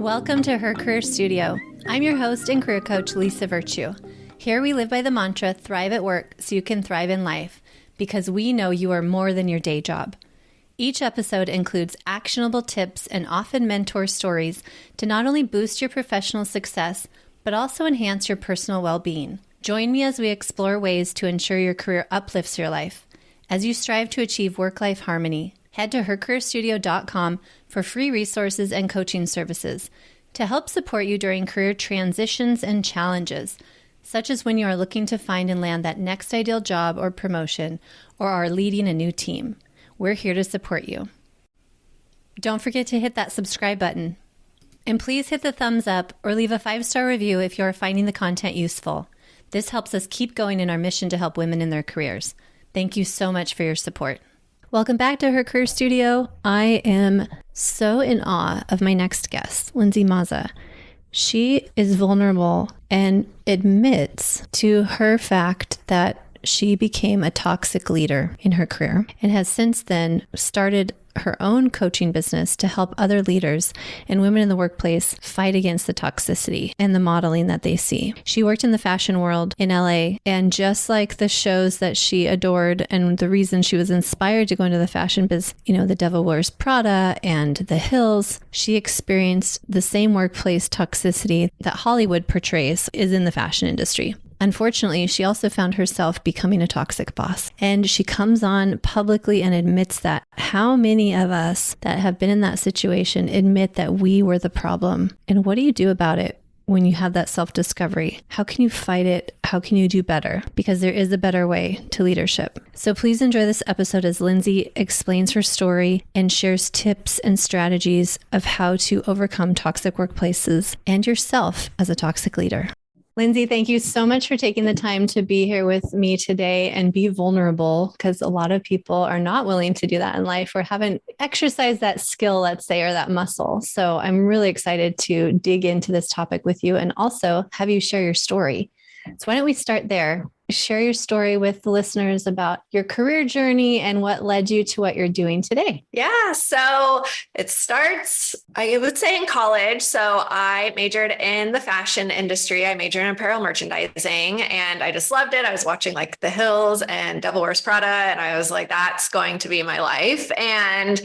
Welcome to Her Career Studio. I'm your host and career coach, Lisa Virtue. Here we live by the mantra, thrive at work so you can thrive in life, because we know you are more than your day job. Each episode includes actionable tips and often mentor stories to not only boost your professional success, but also enhance your personal well-being. Join me as we explore ways to ensure your career uplifts your life. As you strive to achieve work-life harmony, head to hercareerstudio.com for free resources and coaching services to help support you during career transitions and challenges, such as when you are looking to find and land that next ideal job or promotion, or are leading a new team. We're here to support you. Don't forget to hit that subscribe button. And please hit the thumbs up or leave a 5-star review if you are finding the content useful. This helps us keep going in our mission to help women in their careers. Thank you so much for your support. Welcome back to Her Career Studio. I am so in awe of my next guest, Lindsey Maza. She is vulnerable and admits to her fact that she became a toxic leader in her career and has since then started her own coaching business to help other leaders and women in the workplace fight against the toxicity and the modeling that they see. She worked in the fashion world in LA, and just like the shows that she adored and the reason she was inspired to go into the fashion biz, The Devil Wears Prada and The Hills, she experienced the same workplace toxicity that Hollywood portrays is in the fashion industry. Unfortunately, she also found herself becoming a toxic boss, and she comes on publicly and admits that. How many of us that have been in that situation admit that we were the problem? And what do you do about it when you have that self-discovery? How can you fight it? How can you do better? Because there is a better way to leadership. So please enjoy this episode as Lindsey explains her story and shares tips and strategies of how to overcome toxic workplaces and yourself as a toxic leader. Lindsey, thank you so much for taking the time to be here with me today and be vulnerable, because a lot of people are not willing to do that in life or haven't exercised that skill, let's say, or that muscle. So I'm really excited to dig into this topic with you and also have you share your story. So why don't we start there? Share your story with the listeners about your career journey and what led you to what you're doing today. Yeah, so it starts, I would say, in college. So I majored in the fashion industry. I majored in apparel merchandising, and I just loved it. I was watching like The Hills and Devil Wears Prada, and I was like, that's going to be my life. And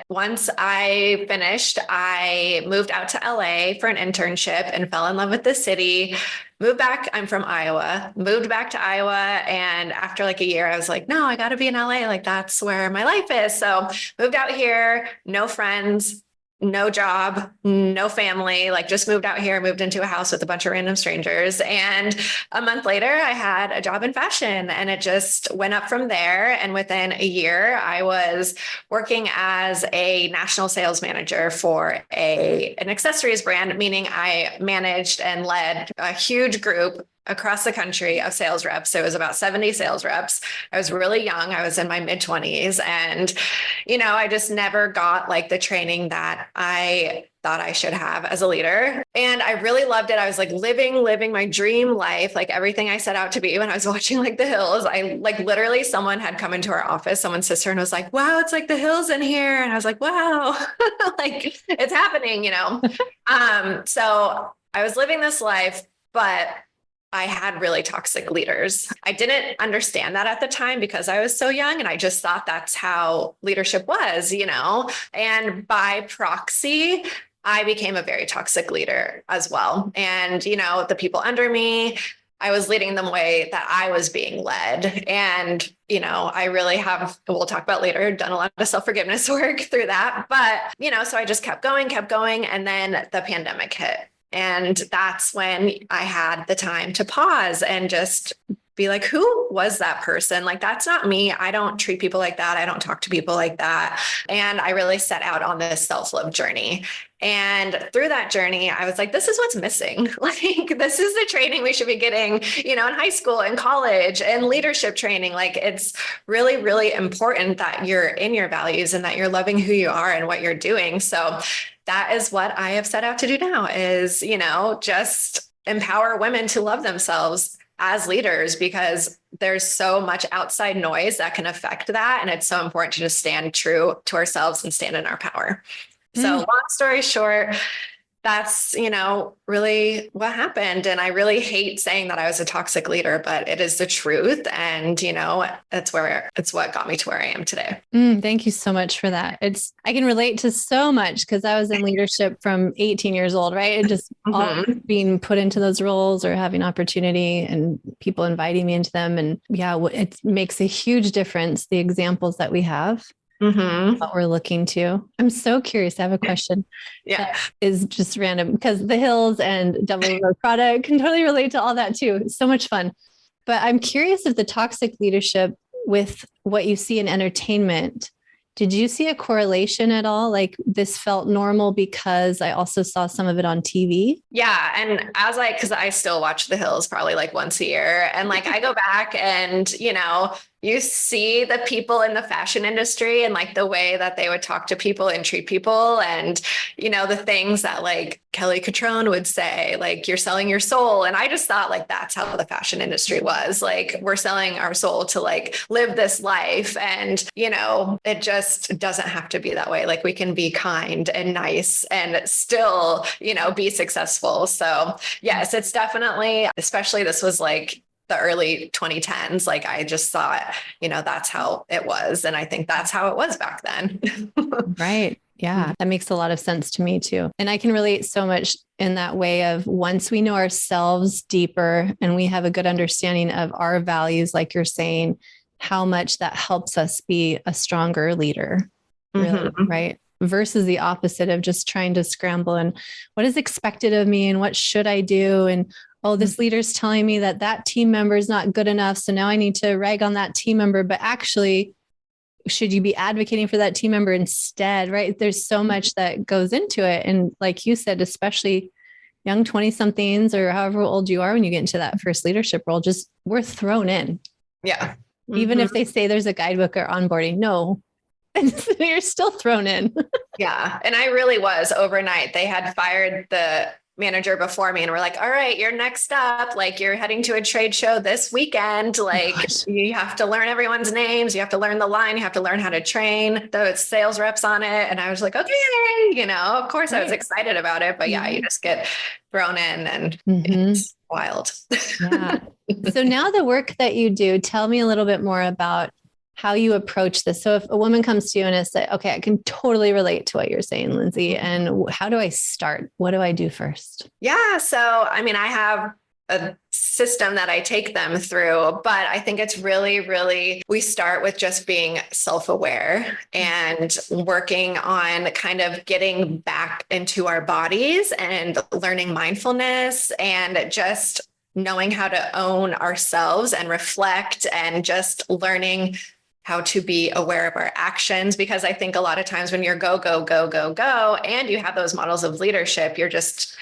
once I finished, I moved out to LA for an internship and fell in love with the city. Moved back. I'm from Iowa. Moved back to Iowa. And after like a year, I was like, no, I got to be in LA. Like, that's where my life is. So moved out here, no friends, no job, no family, like just moved out here, moved into a house with a bunch of random strangers. And a month later, I had a job in fashion, and it just went up from there. And within a year, I was working as a national sales manager for an accessories brand, meaning I managed and led a huge group across the country of sales reps. So it was about 70 sales reps. I was really young. I was in my mid-20s, and, I just never got like the training that I thought I should have as a leader. And I really loved it. I was like living my dream life, like everything I set out to be when I was watching like The Hills. I like literally someone had come into our office, someone's sister, and was like, wow, it's like The Hills in here. And I was like, wow, like it's happening, So I was living this life, but I had really toxic leaders. I didn't understand that at the time because I was so young, and I just thought that's how leadership was, and by proxy, I became a very toxic leader as well. And, the people under me, I was leading them the way that I was being led. And, I really have, we'll talk about later, done a lot of self-forgiveness work through that. But, so I just kept going. And then the pandemic hit. And that's when I had the time to pause and just be like, who was that person? Like, that's not me. I don't treat people like that. I don't talk to people like that. And I really set out on this self-love journey. And through that journey, I was like, this is what's missing. Like, this is the training we should be getting, in high school and college and leadership training. Like, it's really, really important that you're in your values and that you're loving who you are and what you're doing. So that is what I have set out to do now is, just empower women to love themselves as leaders, because there's so much outside noise that can affect that. And it's so important to just stand true to ourselves and stand in our power. So long story short, that's, really what happened. And I really hate saying that I was a toxic leader, but it is the truth. And, it's what got me to where I am today. Thank you so much for that. I can relate to so much because I was in leadership from 18 years old, right? And just all being put into those roles or having opportunity and people inviting me into them. And yeah, it makes a huge difference, the examples that we have. What we're looking to. I'm so curious. I have a question. Yeah. That is just random because the hills and double road product can totally relate to all that too. It's so much fun. But I'm curious if the toxic leadership with what you see in entertainment, did you see a correlation at all? Like this felt normal because I also saw some of it on TV. Yeah. And because I still watch The Hills probably like once a year. And like I go back and, you see the people in the fashion industry and like the way that they would talk to people and treat people. And, the things that like Kelly Catrone would say, like, you're selling your soul. And I just thought like, that's how the fashion industry was. Like, we're selling our soul to like live this life. And, it just doesn't have to be that way. Like we can be kind and nice and still, be successful. So yes, it's definitely, especially this was like the early 2010s. Like I just thought, that's how it was. And I think that's how it was back then. Right. Yeah. That makes a lot of sense to me too. And I can relate so much in that way of once we know ourselves deeper and we have a good understanding of our values, like you're saying, how much that helps us be a stronger leader. Really, right? Versus the opposite of just trying to scramble and what is expected of me and what should I do? And oh, this leader's telling me that team member is not good enough. So now I need to rag on that team member. But actually, should you be advocating for that team member instead? Right? There's so much that goes into it. And like you said, especially young 20 somethings or however old you are, when you get into that first leadership role, just we're thrown in. Yeah. Even if they say there's a guidebook or onboarding, no, you're still thrown in. Yeah. And I really was overnight. They had fired the manager before me and we're like, all right, you're next up. Like you're heading to a trade show this weekend. Like you have to learn everyone's names. You have to learn the line. You have to learn how to train the sales reps on it. And I was like, okay, of course I was excited about it, but yeah, you just get thrown in and it's wild. Yeah. So now the work that you do, tell me a little bit more about how you approach this. So if a woman comes to you and is like, okay, I can totally relate to what you're saying, Lindsey. And how do I start? What do I do first? Yeah. So, I have a system that I take them through, but I think it's really, we start with just being self-aware and working on kind of getting back into our bodies and learning mindfulness and just knowing how to own ourselves and reflect and just learning how to be aware of our actions. Because I think a lot of times when you're go, and you have those models of leadership, you're just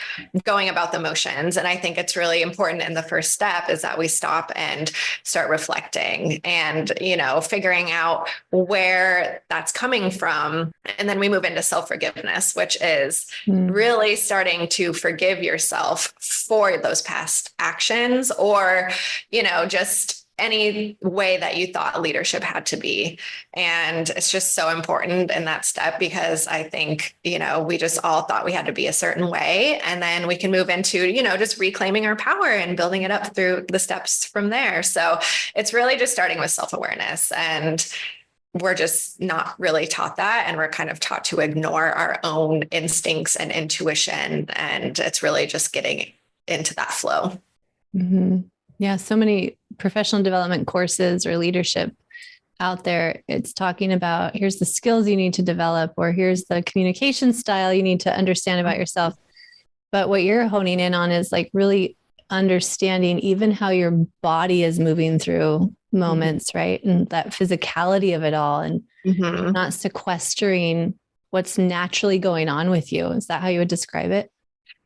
going about the motions. And I think it's really important in the first step is that we stop and start reflecting and, figuring out where that's coming from. And then we move into self-forgiveness, which is really starting to forgive yourself for those past actions or, just any way that you thought leadership had to be. And it's just so important in that step because I think, we just all thought we had to be a certain way. And then we can move into, just reclaiming our power and building it up through the steps from there. So it's really just starting with self-awareness, and we're just not really taught that. And we're kind of taught to ignore our own instincts and intuition. And it's really just getting into that flow. Yeah. So many professional development courses or leadership out there. It's talking about here's the skills you need to develop, or here's the communication style you need to understand about yourself. But what you're honing in on is like really understanding even how your body is moving through moments, right? And that physicality of it all, and not sequestering what's naturally going on with you. Is that how you would describe it?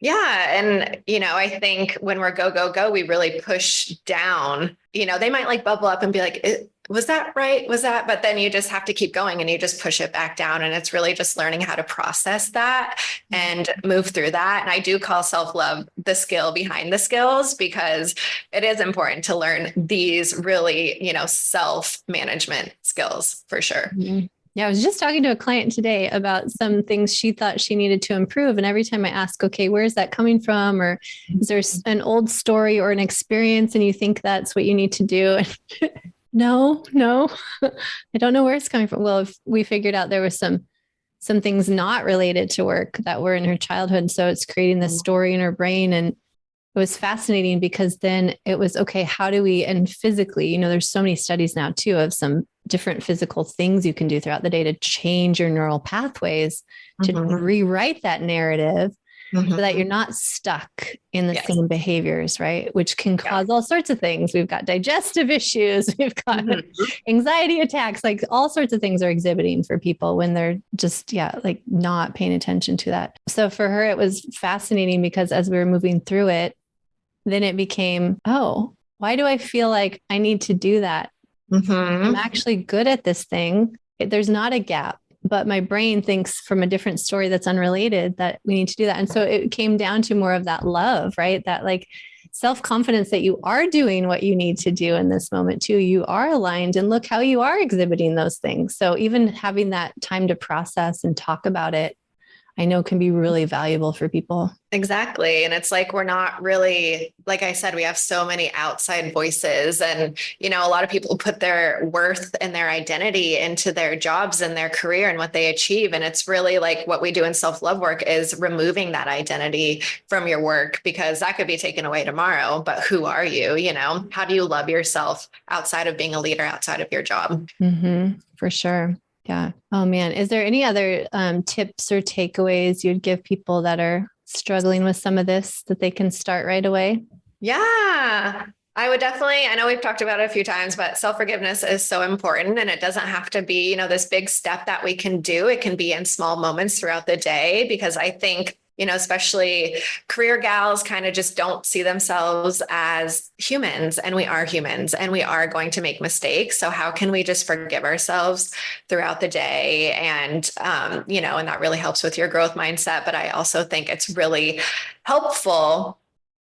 Yeah. And, I think when we're go, we really push down, they might like bubble up and be like, was that right? Was that? But then you just have to keep going and you just push it back down. And it's really just learning how to process that and move through that. And I do call self-love the skill behind the skills, because it is important to learn these really, self-management skills for sure. Yeah, I was just talking to a client today about some things she thought she needed to improve. And every time I ask, okay, where is that coming from? Or is there an old story or an experience and you think that's what you need to do? No, I don't know where it's coming from. Well, if we figured out there was some things not related to work that were in her childhood. So it's creating this story in her brain. And it was fascinating because then it was, okay, how do we, and physically, there's so many studies now too of some different physical things you can do throughout the day to change your neural pathways, to rewrite that narrative so that you're not stuck in the same behaviors, right? Which can cause all sorts of things. We've got digestive issues, we've got anxiety attacks, like all sorts of things are exhibiting for people when they're just, like not paying attention to that. So for her, it was fascinating because as we were moving through it, then it became, oh, why do I feel like I need to do that? I'm actually good at this thing. There's not a gap, but my brain thinks from a different story that's unrelated that we need to do that. And so it came down to more of that love, right? That like self-confidence that you are doing what you need to do in this moment too. You are aligned and look how you are exhibiting those things. So even having that time to process and talk about it, I know can be really valuable for people. Exactly. And it's like, we're not really, like I said, we have so many outside voices and, a lot of people put their worth and their identity into their jobs and their career and what they achieve. And it's really like what we do in self-love work is removing that identity from your work, because that could be taken away tomorrow. But who are you? How do you love yourself outside of being a leader, outside of your job? For sure. Yeah. Oh man. Is there any other tips or takeaways you'd give people that are struggling with some of this that they can start right away? Yeah, I would definitely, I know we've talked about it a few times, but self-forgiveness is so important, and it doesn't have to be, this big step that we can do. It can be in small moments throughout the day, because I think, especially career gals kind of just don't see themselves as humans, and we are humans and we are going to make mistakes. So how can we just forgive ourselves throughout the day? And, and that really helps with your growth mindset. But I also think it's really helpful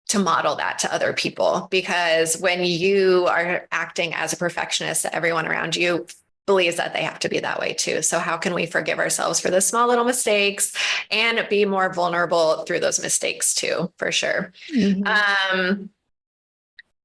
to model that to other people, because when you are acting as a perfectionist, everyone around you believes that they have to be that way too. So how can we forgive ourselves for the small little mistakes and be more vulnerable through those mistakes too, for sure.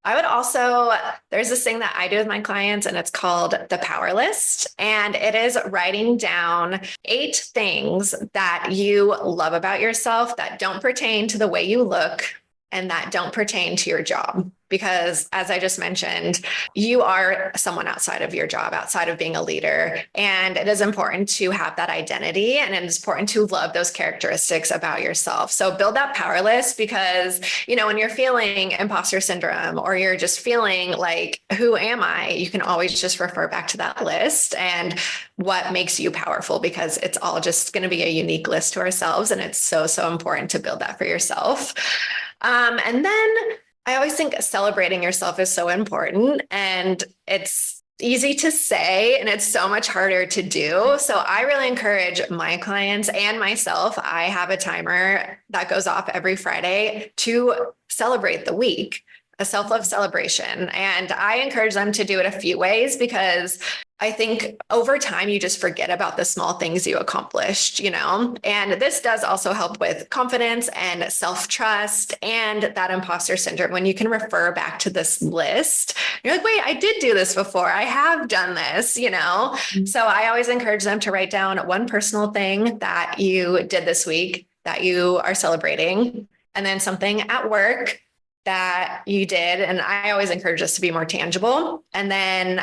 I would also, there's this thing that I do with my clients, and it's called the power list. And it is writing down 8 things that you love about yourself that don't pertain to the way you look and that don't pertain to your job. Because as I just mentioned, you are someone outside of your job, outside of being a leader. And it is important to have that identity, and it is important to love those characteristics about yourself. So build that power list, because, when you're feeling imposter syndrome, or you're just feeling like, who am I? You can always just refer back to that list and what makes you powerful, because it's all just going to be a unique list to ourselves. And it's so, so important to build that for yourself. And then I always think celebrating yourself is so important, and it's easy to say, and it's so much harder to do. So I really encourage my clients and myself. I have a timer that goes off every Friday to celebrate the week, a self-love celebration. And I encourage them to do it a few ways, because I think over time, you just forget about the small things you accomplished, and this does also help with confidence and self-trust and that imposter syndrome. When you can refer back to this list, you're like, wait, I did do this before. I have done this, So I always encourage them to write down one personal thing that you did this week that you are celebrating, and then something at work that you did. And I always encourage us to be more tangible. And then,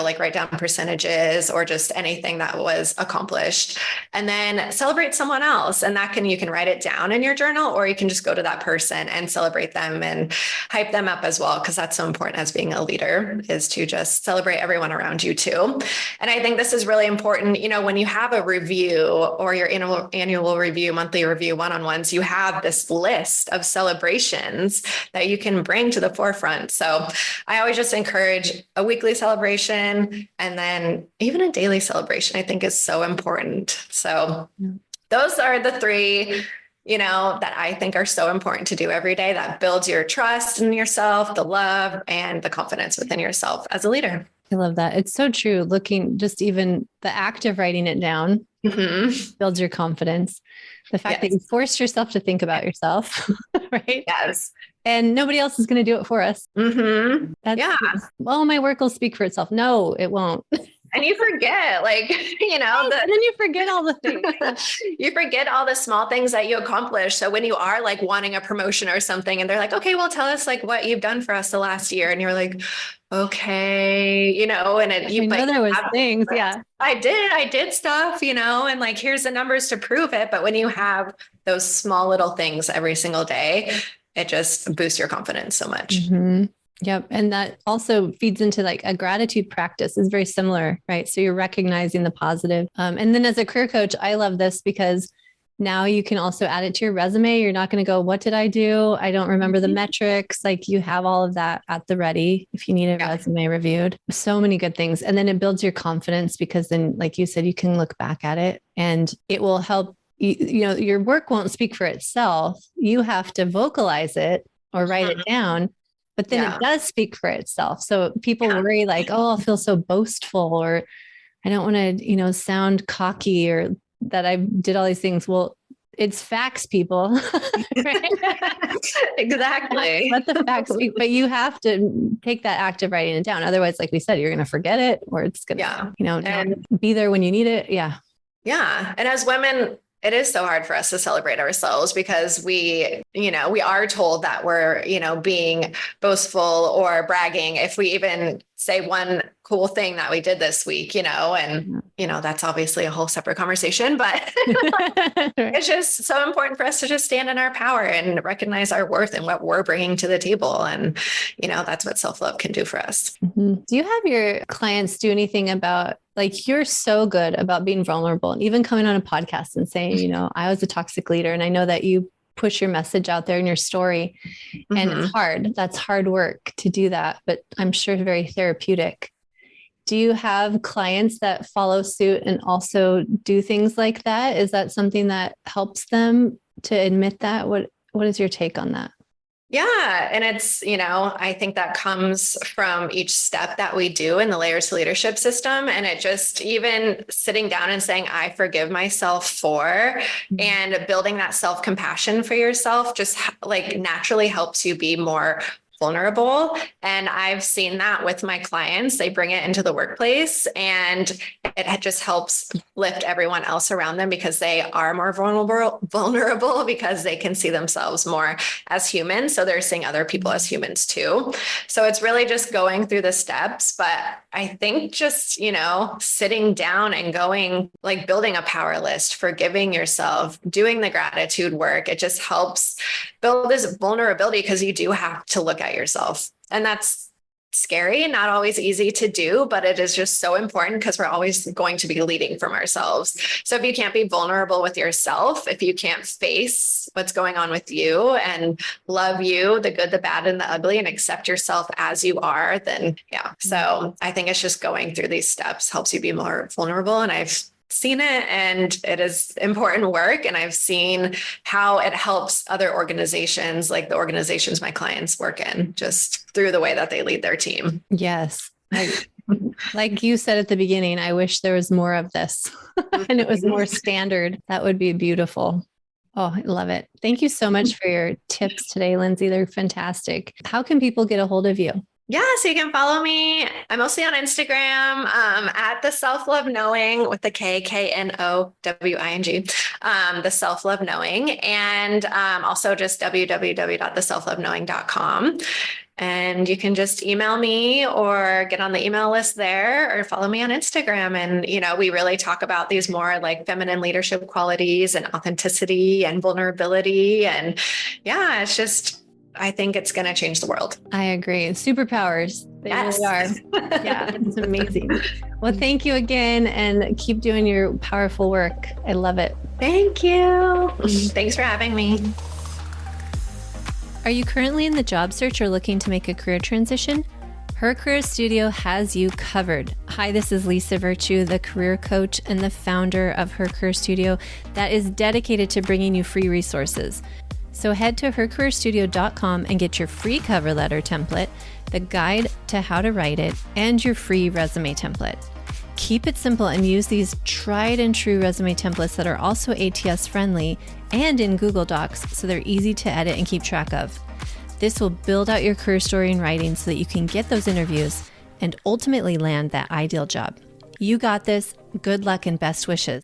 like write down percentages or just anything that was accomplished, and then celebrate someone else. And you can write it down in your journal, or you can just go to that person and celebrate them and hype them up as well. Cause that's so important as being a leader, is to just celebrate everyone around you too. And I think this is really important. When you have a review, or your annual review, monthly review, one-on-ones, you have this list of celebrations that you can bring to the forefront. So I always just encourage a weekly celebration, and then even a daily celebration, I think is so important. So those are the 3, that I think are so important to do every day, that builds your trust in yourself, the love, and the confidence within yourself as a leader. I love that. It's so true. Looking, just even the act of writing it down builds your confidence. The fact that you forced yourself to think about yourself, right? Yes. And nobody else is going to do it for us. That's, well, my work will speak for itself. No, it won't. And you forget, like, and then you forget all the things. You forget all the small things that you accomplish. So when you are like wanting a promotion or something and they're like, okay, well, tell us like what you've done for us the last year. And you're like, okay, and there was things. Yeah. I did stuff, and like, here's the numbers to prove it. But when you have those small little things every single day, it just boosts your confidence so much. Yep. And that also feeds into like a gratitude practice is very similar, right? So you're recognizing the positive. And then as a career coach, I love this because now you can also add it to your resume. You're not going to go, what did I do? I don't remember the metrics. Like you have all of that at the ready if you need a resume reviewed. So many good things. And then it builds your confidence because then, like you said, you can look back at it and it will help. Your work won't speak for itself. You have to vocalize it or write it down. But then it does speak for itself. So people worry like, oh, I'll feel so boastful or I don't want to, sound cocky or that I did all these things. Well, it's facts, people. Exactly. Let the facts speak. But you have to take that act of writing it down. Otherwise, like we said, you're going to forget it or it's going to, not be there when you need it. Yeah. Yeah. And as women, it is so hard for us to celebrate ourselves because we are told that we're, being boastful or bragging if we even say one cool thing that we did this week, and, that's obviously a whole separate conversation, but it's just so important for us to just stand in our power and recognize our worth and what we're bringing to the table. And, that's what self-love can do for us. Do you have your clients do anything about like, you're so good about being vulnerable and even coming on a podcast and saying, I was a toxic leader. And I know that you push your message out there in your story and it's hard. That's hard work to do that, but I'm sure very therapeutic. Do you have clients that follow suit and also do things like that? Is that something that helps them to admit that? What is your take on that? Yeah. And it's, I think that comes from each step that we do in the Layers to Leadership system. And it just even sitting down and saying, I forgive myself for, and building that self-compassion for yourself just like naturally helps you be more vulnerable. And I've seen that with my clients. They bring it into the workplace and it just helps lift everyone else around them because they are more vulnerable because they can see themselves more as humans. So they're seeing other people as humans too. So it's really just going through the steps. But I think just, sitting down and going, like building a power list, forgiving yourself, doing the gratitude work, it just helps build this vulnerability because you do have to look at yourself. And that's scary and not always easy to do, but it is just so important because we're always going to be leading from ourselves. So if you can't be vulnerable with yourself, if you can't face what's going on with you and love you, the good, the bad, and the ugly, and accept yourself as you are, then So I think it's just going through these steps helps you be more vulnerable. And I've seen it and it is important work. And I've seen how it helps other organizations, like the organizations my clients work in, just through the way that they lead their team. Yes. Like you said at the beginning, I wish there was more of this and it was more standard. That would be beautiful. Oh, I love it. Thank you so much for your tips today, Lindsey. They're fantastic. How can people get a hold of you? Yeah, so you can follow me. I'm mostly on Instagram at the Self-Love Knowing with the KNOWING, the Self-Love Knowing, and also just www.theselfloveKnowing.com. And you can just email me or get on the email list there or follow me on Instagram. And, we really talk about these more like feminine leadership qualities and authenticity and vulnerability. And it's just, I think it's going to change the world. I agree. Superpowers. They really are. Yeah, it's amazing. Well, thank you again and keep doing your powerful work. I love it. Thank you. Thanks for having me. Are you currently in the job search or looking to make a career transition? Her Career Studio has you covered. Hi, this is Lisa Virtue, the career coach and the founder of Her Career Studio that is dedicated to bringing you free resources. So head to hercareerstudio.com and get your free cover letter template, the guide to how to write it, and your free resume template. Keep it simple and use these tried and true resume templates that are also ATS friendly and in Google Docs, so they're easy to edit and keep track of. This will build out your career story in writing so that you can get those interviews and ultimately land that ideal job. You got this. Good luck and best wishes.